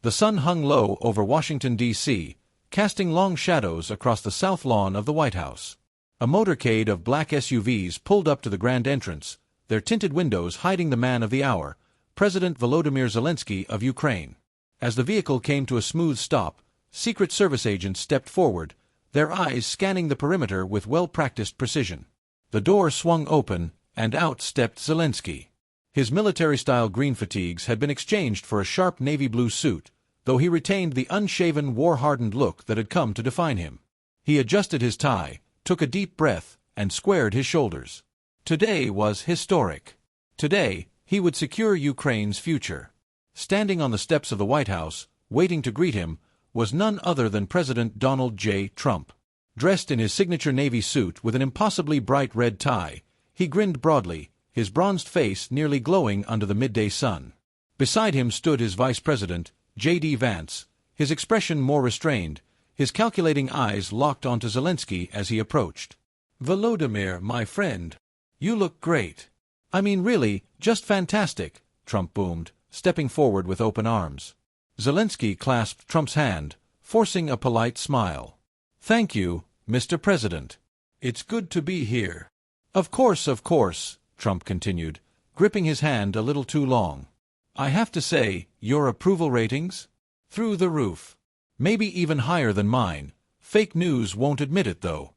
The sun hung low over Washington, D.C., casting long shadows across the south lawn of the White House. A motorcade of black SUVs pulled up to the grand entrance, their tinted windows hiding the man of the hour, President Volodymyr Zelensky of Ukraine. As the vehicle came to a smooth stop, Secret Service agents stepped forward, their eyes scanning the perimeter with well-practiced precision. The door swung open, and out stepped Zelensky. His military-style green fatigues had been exchanged for a sharp navy blue suit, though he retained the unshaven, war-hardened look that had come to define him. He adjusted his tie, took a deep breath, and squared his shoulders. Today was historic. Today, he would secure Ukraine's future. Standing on the steps of the White House, waiting to greet him, was none other than President Donald J. Trump. Dressed in his signature navy suit with an impossibly bright red tie, he grinned broadly, his bronzed face nearly glowing under the midday sun. Beside him stood his vice president, J.D. Vance, his expression more restrained, his calculating eyes locked onto Zelensky as he approached. "Volodymyr, my friend, you look great. I mean really, just fantastic," Trump boomed, stepping forward with open arms. Zelensky clasped Trump's hand, forcing a polite smile. "Thank you, Mr. President. It's good to be here." Of course," Trump continued, gripping his hand a little too long. "I have to say, your approval ratings? Through the roof. Maybe even higher than mine. Fake news won't admit it, though."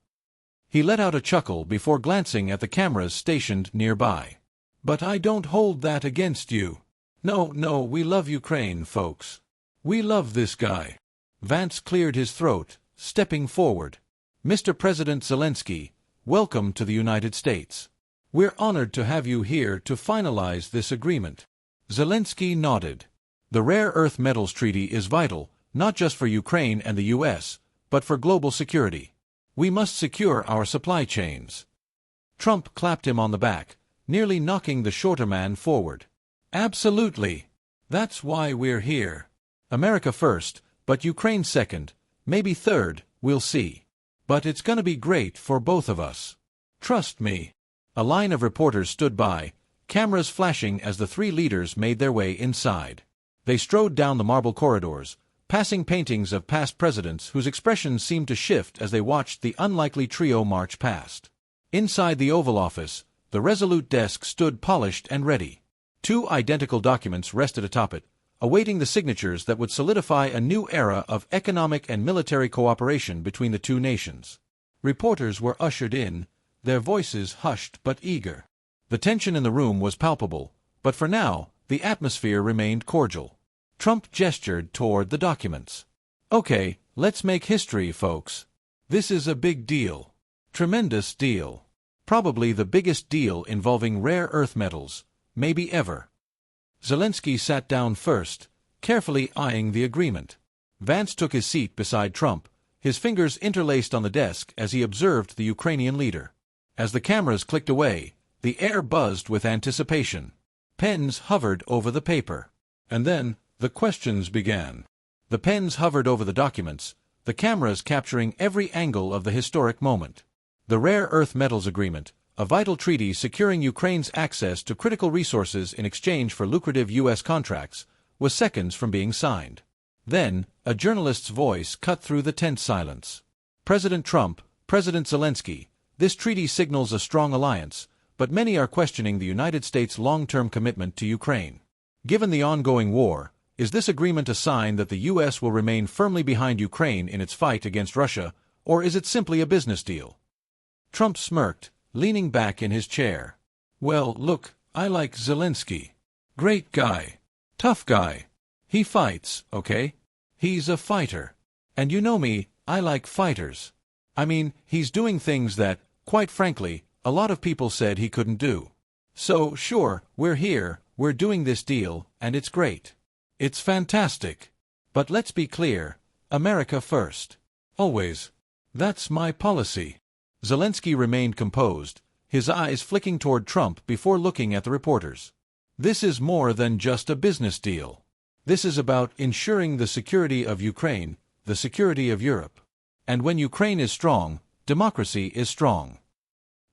He let out a chuckle before glancing at the cameras stationed nearby. "But I don't hold that against you. No, we love Ukraine, folks. We love this guy." Vance cleared his throat, stepping forward. "Mr. President Zelensky, welcome to the United States. We're honored to have you here to finalize this agreement." Zelensky nodded. "The Rare Earth Metals Treaty is vital, not just for Ukraine and the U.S., but for global security. We must secure our supply chains." Trump clapped him on the back, nearly knocking the shorter man forward. "Absolutely. That's why we're here. America first, but Ukraine second, maybe third, we'll see. But it's gonna be great for both of us. Trust me." A line of reporters stood by, cameras flashing as the three leaders made their way inside. They strode down the marble corridors, passing paintings of past presidents whose expressions seemed to shift as they watched the unlikely trio march past. Inside the Oval Office, the resolute desk stood polished and ready. Two identical documents rested atop it, awaiting the signatures that would solidify a new era of economic and military cooperation between the two nations. Reporters were ushered in, their voices hushed but eager. The tension in the room was palpable, but for now, the atmosphere remained cordial. Trump gestured toward the documents. "Okay, let's make history, folks. This is a big deal. Tremendous deal. Probably the biggest deal involving rare earth metals, maybe ever." Zelensky sat down first, carefully eyeing the agreement. Vance took his seat beside Trump, his fingers interlaced on the desk as he observed the Ukrainian leader. As the cameras clicked away, the air buzzed with anticipation. Pens hovered over the paper. And then, the questions began. The pens hovered over the documents, the cameras capturing every angle of the historic moment. The Rare Earth Metals Agreement, a vital treaty securing Ukraine's access to critical resources in exchange for lucrative U.S. contracts, was seconds from being signed. Then, a journalist's voice cut through the tense silence. "President Trump, President Zelensky, this treaty signals a strong alliance, but many are questioning the United States' long-term commitment to Ukraine. Given the ongoing war, is this agreement a sign that the U.S. will remain firmly behind Ukraine in its fight against Russia, or is it simply a business deal?" Trump smirked, leaning back in his chair. "Well, look, I like Zelensky. Great guy. Tough guy. He fights, okay? He's a fighter. And you know me, I like fighters. I mean, he's doing things that, quite frankly, a lot of people said he couldn't do. So, sure, we're here, we're doing this deal, and it's great. It's fantastic. But let's be clear, America first. Always. That's my policy." Zelensky remained composed, his eyes flicking toward Trump before looking at the reporters. "This is more than just a business deal. This is about ensuring the security of Ukraine, the security of Europe. And when Ukraine is strong, democracy is strong."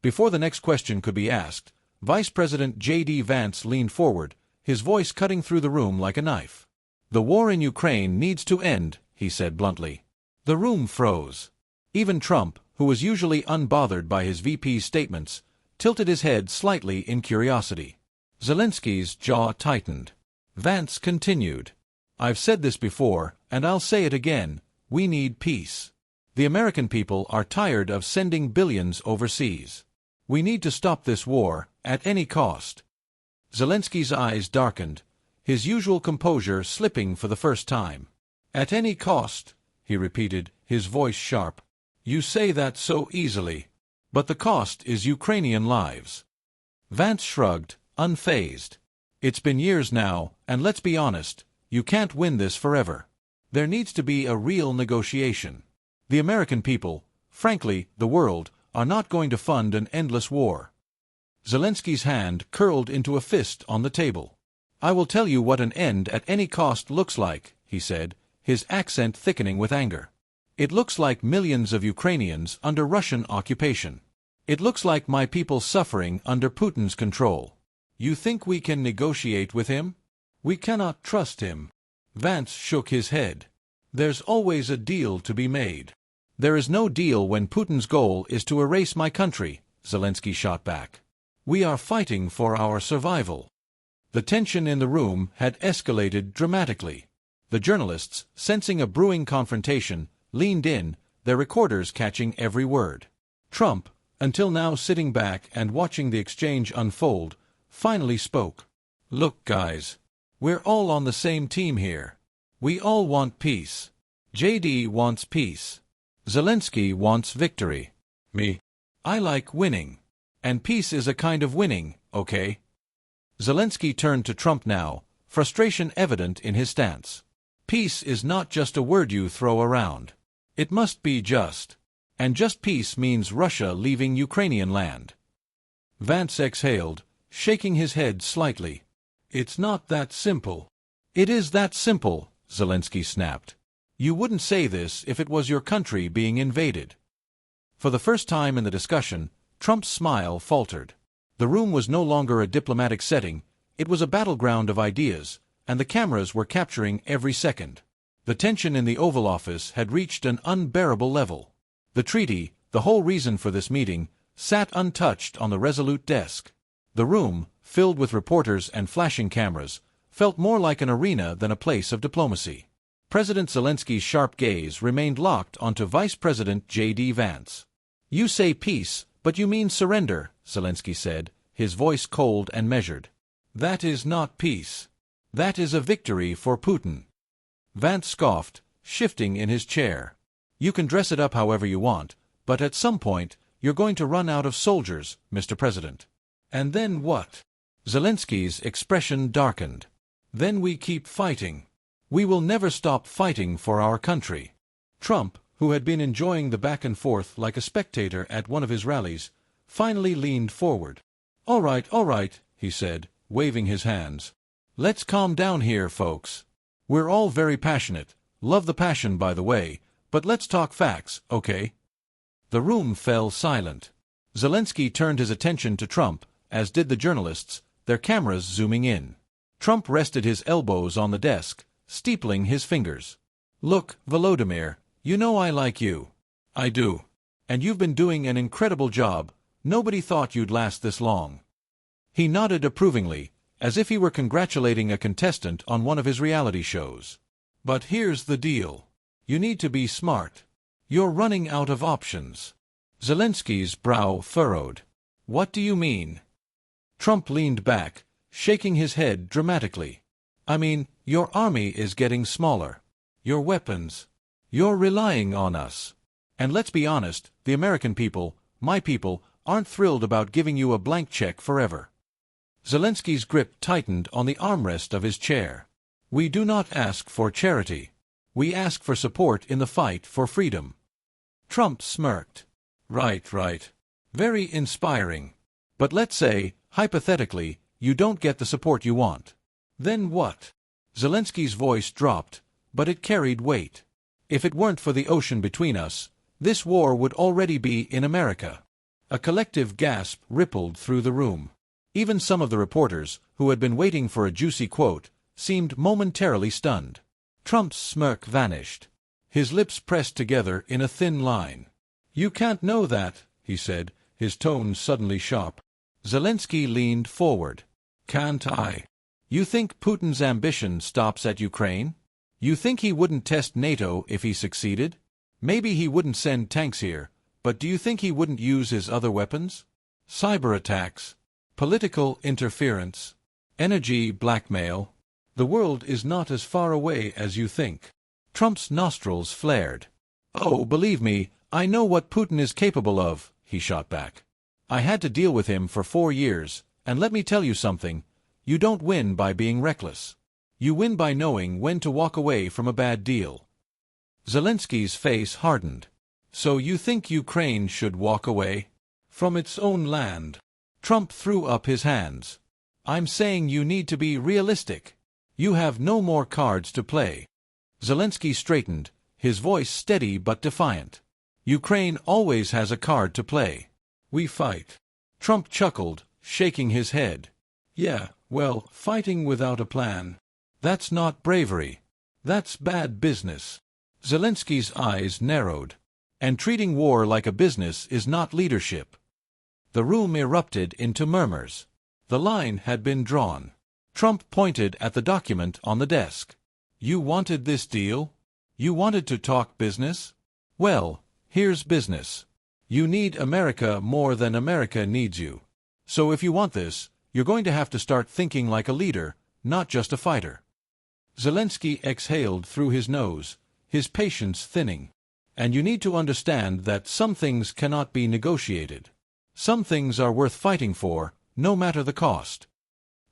Before the next question could be asked, Vice President J.D. Vance leaned forward, his voice cutting through the room like a knife. The war in Ukraine needs to end, he said bluntly. The room froze. Even Trump, who was usually unbothered by his VP's statements, tilted his head slightly in curiosity. Zelensky's jaw tightened. Vance continued. I've said this before, and I'll say it again, we need peace. The American people are tired of sending billions overseas. We need to stop this war, at any cost. Zelensky's eyes darkened, his usual composure slipping for the first time. At any cost, he repeated, his voice sharp. You say that so easily. But the cost is Ukrainian lives. Vance shrugged, unfazed. It's been years now, and let's be honest, you can't win this forever. There needs to be a real negotiation. The American people, frankly, the world, are not going to fund an endless war. Zelensky's hand curled into a fist on the table. I will tell you what an end at any cost looks like, he said, his accent thickening with anger. It looks like millions of Ukrainians under Russian occupation. It looks like my people suffering under Putin's control. You think we can negotiate with him? We cannot trust him. Vance shook his head. There's always a deal to be made. There is no deal when Putin's goal is to erase my country, Zelensky shot back. We are fighting for our survival. The tension in the room had escalated dramatically. The journalists, sensing a brewing confrontation, leaned in, their recorders catching every word. Trump, until now sitting back and watching the exchange unfold, finally spoke. Look, guys. We're all on the same team here. We all want peace. JD wants peace. Zelensky wants victory. Me. I like winning. And peace is a kind of winning, okay? Zelensky turned to Trump now, frustration evident in his stance. Peace is not just a word you throw around. It must be just. And just peace means Russia leaving Ukrainian land. Vance exhaled, shaking his head slightly. It's not that simple. It is that simple, Zelensky snapped. You wouldn't say this if it was your country being invaded. For the first time in the discussion, Trump's smile faltered. The room was no longer a diplomatic setting, it was a battleground of ideas, and the cameras were capturing every second. The tension in the Oval Office had reached an unbearable level. The treaty, the whole reason for this meeting, sat untouched on the resolute desk. The room, filled with reporters and flashing cameras, felt more like an arena than a place of diplomacy. President Zelensky's sharp gaze remained locked onto Vice President J.D. Vance. You say peace, but you mean surrender, Zelensky said, his voice cold and measured. That is not peace. That is a victory for Putin. Vance scoffed, shifting in his chair. You can dress it up however you want, but at some point, you're going to run out of soldiers, Mr. President. And then what? Zelensky's expression darkened. Then we keep fighting. We will never stop fighting for our country. Trump, who had been enjoying the back and forth like a spectator at one of his rallies, finally leaned forward. All right, he said, waving his hands. Let's calm down here, folks. We're all very passionate. Love the passion, by the way, but let's talk facts, okay? The room fell silent. Zelensky turned his attention to Trump, as did the journalists, their cameras zooming in. Trump rested his elbows on the desk, steepling his fingers. Look, Volodymyr, you know I like you. I do. And you've been doing an incredible job. Nobody thought you'd last this long. He nodded approvingly, as if he were congratulating a contestant on one of his reality shows. But here's the deal. You need to be smart. You're running out of options. Zelensky's brow furrowed. What do you mean? Trump leaned back, shaking his head dramatically. I mean, your army is getting smaller. Your weapons. You're relying on us. And let's be honest, the American people, my people, aren't thrilled about giving you a blank check forever. Zelensky's grip tightened on the armrest of his chair. We do not ask for charity. We ask for support in the fight for freedom. Trump smirked. Right. Very inspiring. But let's say, hypothetically, you don't get the support you want. Then what? Zelensky's voice dropped, but it carried weight. If it weren't for the ocean between us, this war would already be in America. A collective gasp rippled through the room. Even some of the reporters, who had been waiting for a juicy quote, seemed momentarily stunned. Trump's smirk vanished. His lips pressed together in a thin line. "You can't know that," he said, his tone suddenly sharp. Zelensky leaned forward. "Can't I? You think Putin's ambition stops at Ukraine? You think he wouldn't test NATO if he succeeded? Maybe he wouldn't send tanks here, but do you think he wouldn't use his other weapons? Cyber attacks, political interference, energy blackmail. The world is not as far away as you think." Trump's nostrils flared. "Oh, believe me, I know what Putin is capable of," he shot back. "I had to deal with him for 4 years, and let me tell you something. You don't win by being reckless. You win by knowing when to walk away from a bad deal." Zelensky's face hardened. "So you think Ukraine should walk away? From its own land?" Trump threw up his hands. "I'm saying you need to be realistic. You have no more cards to play." Zelensky straightened, his voice steady but defiant. "Ukraine always has a card to play. We fight." Trump chuckled, shaking his head. "Yeah, well, fighting without a plan. That's not bravery. That's bad business." Zelensky's eyes narrowed. "And treating war like a business is not leadership." The room erupted into murmurs. The line had been drawn. Trump pointed at the document on the desk. "You wanted this deal? You wanted to talk business? Well, here's business. You need America more than America needs you. So if you want this, you're going to have to start thinking like a leader, not just a fighter." Zelensky exhaled through his nose, his patience thinning. "And you need to understand that some things cannot be negotiated. Some things are worth fighting for, no matter the cost."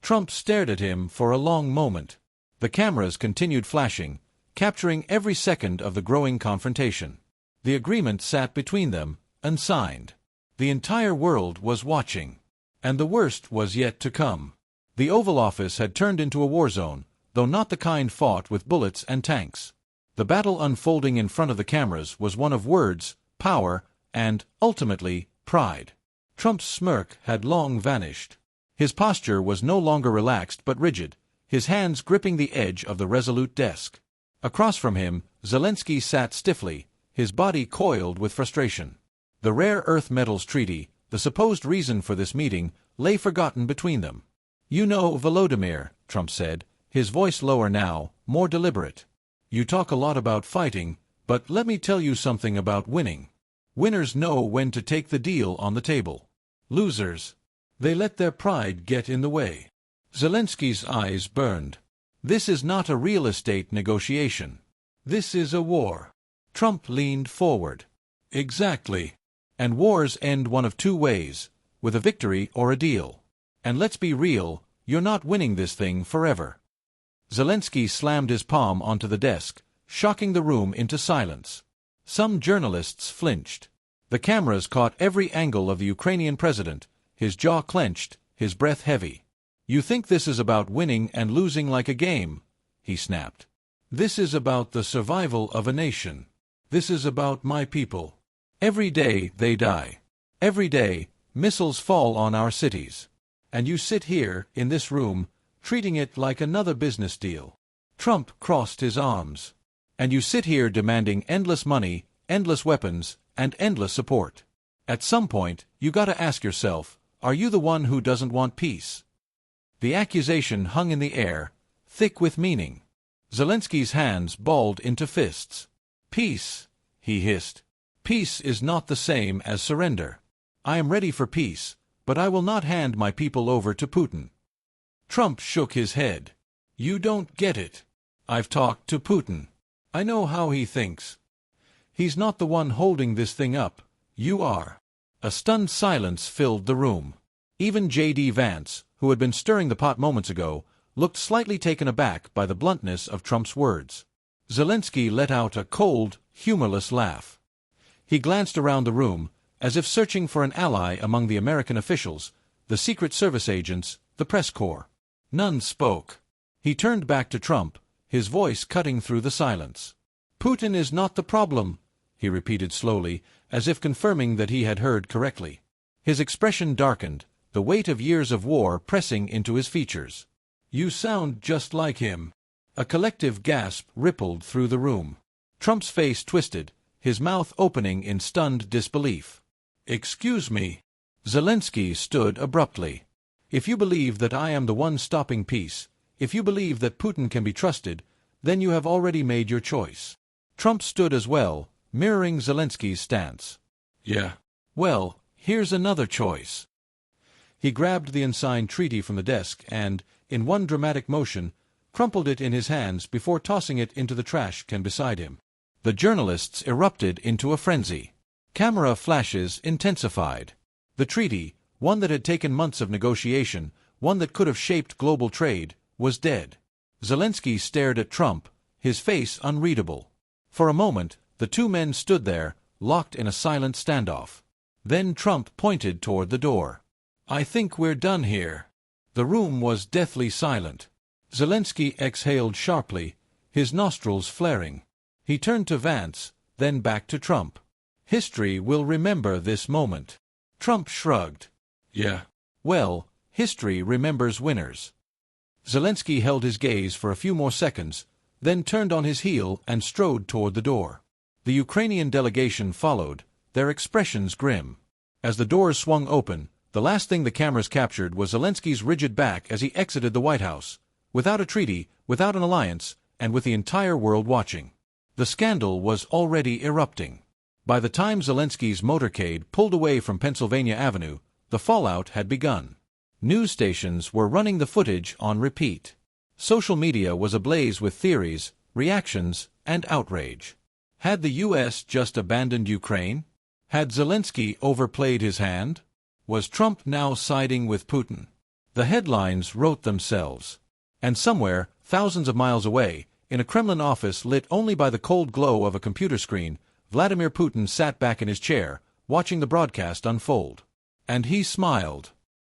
Trump stared at him for a long moment. The cameras continued flashing, capturing every second of the growing confrontation. The agreement sat between them, unsigned. The entire world was watching. And the worst was yet to come. The Oval Office had turned into a war zone, though not the kind fought with bullets and tanks. The battle unfolding in front of the cameras was one of words, power, and, ultimately, pride. Trump's smirk had long vanished. His posture was no longer relaxed but rigid, his hands gripping the edge of the resolute desk. Across from him, Zelensky sat stiffly, his body coiled with frustration. The rare earth metals treaty, the supposed reason for this meeting, lay forgotten between them. "You know, Volodymyr," Trump said, his voice lower now, more deliberate. "You talk a lot about fighting, but let me tell you something about winning. Winners know when to take the deal on the table. Losers, they let their pride get in the way." Zelensky's eyes burned. "This is not a real estate negotiation. This is a war." Trump leaned forward. "Exactly. And wars end one of 2 ways, with a victory or a deal. And let's be real, you're not winning this thing forever." Zelensky slammed his palm onto the desk, shocking the room into silence. Some journalists flinched. The cameras caught every angle of the Ukrainian president, his jaw clenched, his breath heavy. "You think this is about winning and losing like a game?" he snapped. "This is about the survival of a nation. This is about my people. Every day they die. Every day, missiles fall on our cities. And you sit here, in this room, treating it like another business deal." Trump crossed his arms. "And you sit here demanding endless money, endless weapons, and endless support. At some point, you gotta ask yourself, are you the one who doesn't want peace?" The accusation hung in the air, thick with meaning. Zelensky's hands balled into fists. "Peace," he hissed. "Peace is not the same as surrender. I am ready for peace, but I will not hand my people over to Putin." Trump shook his head. "You don't get it. I've talked to Putin. I know how he thinks. He's not the one holding this thing up. You are." A stunned silence filled the room. Even J.D. Vance, who had been stirring the pot moments ago, looked slightly taken aback by the bluntness of Trump's words. Zelensky let out a cold, humorless laugh. He glanced around the room, as if searching for an ally among the American officials, the Secret Service agents, the press corps. None spoke. He turned back to Trump, his voice cutting through the silence. "Putin is not the problem," he repeated slowly, as if confirming that he had heard correctly. His expression darkened, the weight of years of war pressing into his features. "You sound just like him." A collective gasp rippled through the room. Trump's face twisted, his mouth opening in stunned disbelief. "Excuse me." Zelensky stood abruptly. "If you believe that I am the one stopping peace, if you believe that Putin can be trusted, then you have already made your choice." Trump stood as well, mirroring Zelensky's stance. "Yeah. Well, here's another choice." He grabbed the unsigned treaty from the desk and, in one dramatic motion, crumpled it in his hands before tossing it into the trash can beside him. The journalists erupted into a frenzy. Camera flashes intensified. The treaty, one that had taken months of negotiation, one that could have shaped global trade, was dead. Zelensky stared at Trump, his face unreadable. For a moment, the two men stood there, locked in a silent standoff. Then Trump pointed toward the door. "I think we're done here." The room was deathly silent. Zelensky exhaled sharply, his nostrils flaring. He turned to Vance, then back to Trump. "History will remember this moment." Trump shrugged. "Yeah. Well, history remembers winners." Zelensky held his gaze for a few more seconds, then turned on his heel and strode toward the door. The Ukrainian delegation followed, their expressions grim. As the doors swung open, the last thing the cameras captured was Zelensky's rigid back as he exited the White House, without a treaty, without an alliance, and with the entire world watching. The scandal was already erupting. By the time Zelensky's motorcade pulled away from Pennsylvania Avenue, the fallout had begun. News stations were running the footage on repeat. Social media was ablaze with theories, reactions, and outrage. Had the U.S. just abandoned Ukraine? Had Zelensky overplayed his hand? Was Trump now siding with Putin? The headlines wrote themselves. And somewhere, thousands of miles away, in a Kremlin office lit only by the cold glow of a computer screen, Vladimir Putin sat back in his chair, watching the broadcast unfold. And he smiled.